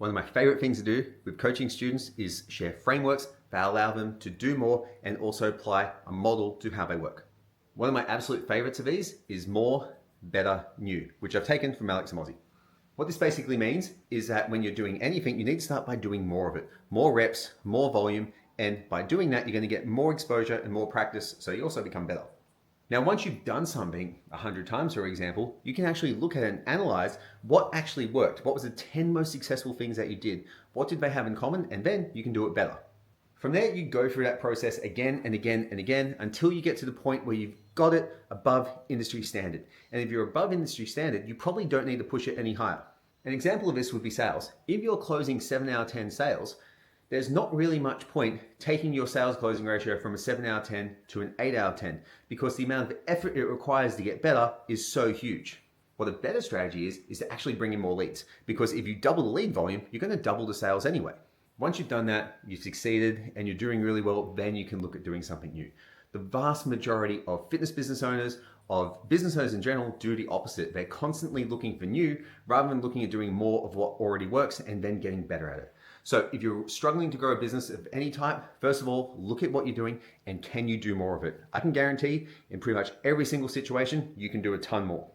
One of my favorite things to do with coaching students is share frameworks that allow them to do more and also apply a model to how they work. One of my absolute favorites of these is more, better, new, which I've taken from Alex Hormozi. What this basically means is that when you're doing anything, you need to start by doing more of it. More reps, more volume, and by doing that, you're going to get more exposure and more practice, so you also become better. Now, once you've done something 100 times, for example, you can actually look at it and analyze what actually worked. What was the 10 most successful things that you did? What did they have in common? And then you can do it better. From there, you go through that process again and again and again until you get to the point where you've got it above industry standard. And if you're above industry standard, you probably don't need to push it any higher. An example of this would be sales. If you're closing 7 out of 10 sales, there's not really much point taking your sales closing ratio from a 7 out of 10 to an 8 out of 10 because the amount of effort it requires to get better is so huge. What a better strategy is to actually bring in more leads, because if you double the lead volume, you're going to double the sales anyway. Once you've done that, you've succeeded and you're doing really well, then you can look at doing something new. The vast majority of fitness business owners, of business owners in general, do the opposite. They're constantly looking for new rather than looking at doing more of what already works and then getting better at it. So if you're struggling to grow a business of any type, first of all, look at what you're doing and can you do more of it? I can guarantee in pretty much every single situation, you can do a ton more.